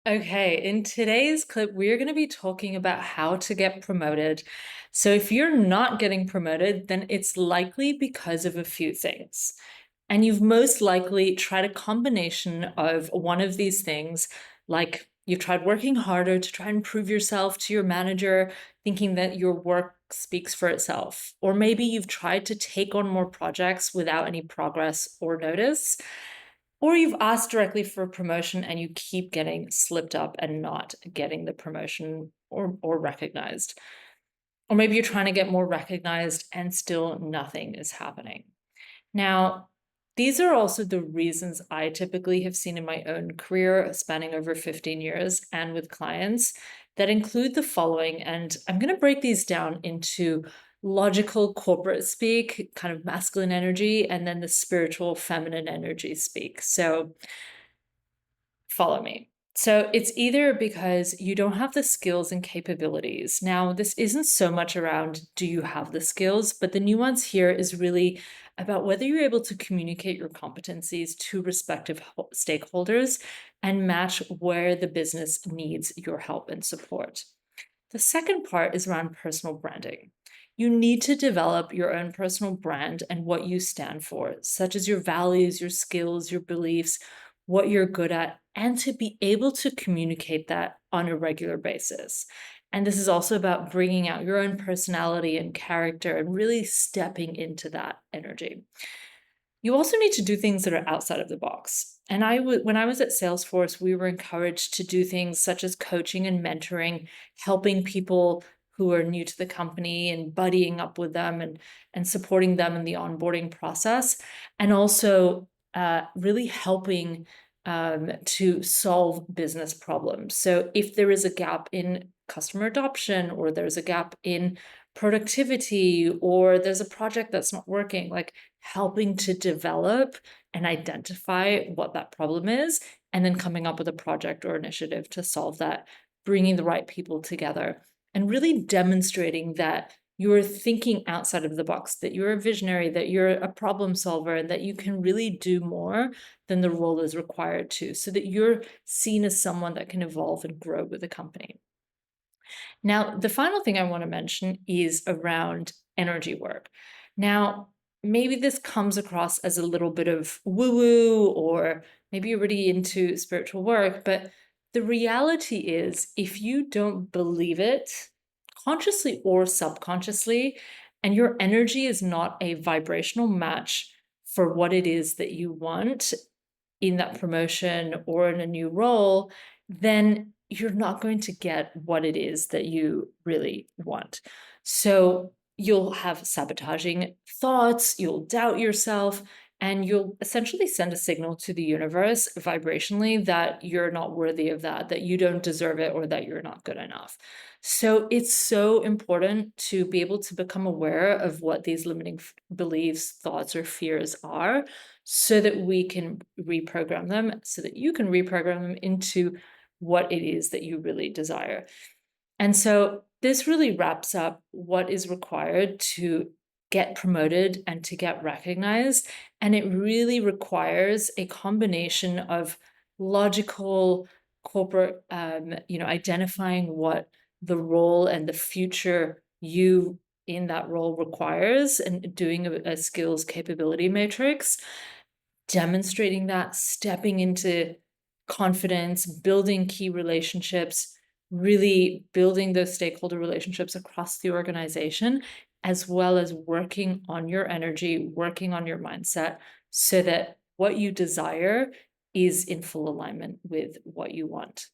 Okay, in today's clip, we're going to be talking about how to get promoted. So, if you're not getting promoted, then it's likely because of a few things. And you've most likely tried a combination of one of these things, like you've tried working harder to try and prove yourself to your manager, thinking that your work speaks for itself. Or maybe you've tried to take on more projects without any progress or notice. Or you've asked directly for a promotion and you keep getting slipped up and not getting the promotion or recognized. Or maybe you're trying to get more recognized and still nothing is happening. Now, these are also the reasons I typically have seen in my own career, spanning over 15 years, and with clients that include the following. And I'm going to break these down into logical corporate speak, kind of masculine energy, and then the spiritual feminine energy speak. So, follow me. So it's either because you don't have the skills and capabilities. Now, this isn't so much around do you have the skills, but the nuance here is really about whether you're able to communicate your competencies to respective stakeholders and match where the business needs your help and support. The second part is around personal branding. You need to develop your own personal brand and what you stand for, such as your values, your skills, your beliefs, what you're good at, and to be able to communicate that on a regular basis. And this is also about bringing out your own personality and character and really stepping into that energy. You also need to do things that are outside of the box. And when I was at Salesforce, we were encouraged to do things such as coaching and mentoring, helping people who are new to the company and buddying up with them and supporting them in the onboarding process, and also really helping to solve business problems. So if there is a gap in customer adoption, or there's a gap in productivity, or there's a project that's not working, like helping to develop and identify what that problem is, and then coming up with a project or initiative to solve that, bringing the right people together, and really demonstrating that you're thinking outside of the box, that you're a visionary, that you're a problem solver, and that you can really do more than the role is required to, so that you're seen as someone that can evolve and grow with the company. Now, the final thing I want to mention is around energy work. Now, maybe this comes across as a little bit of woo woo, or maybe you're really into spiritual work, but the reality is if you don't believe it, consciously or subconsciously, and your energy is not a vibrational match for what it is that you want in that promotion or in a new role, then you're not going to get what it is that you really want. So you'll have sabotaging thoughts, you'll doubt yourself, and you'll essentially send a signal to the universe vibrationally that you're not worthy of that, that you don't deserve it, or that you're not good enough. So it's so important to be able to become aware of what these limiting beliefs, thoughts, or fears are, so that we can reprogram them, so that you can reprogram them into what it is that you really desire. And so this really wraps up what is required to get promoted and to get recognized. And it really requires a combination of logical corporate, identifying what the role and the future you in that role requires, and doing a skills capability matrix, demonstrating that, stepping into confidence, building key relationships, really building those stakeholder relationships across the organization, as well as working on your energy, working on your mindset, so that what you desire is in full alignment with what you want.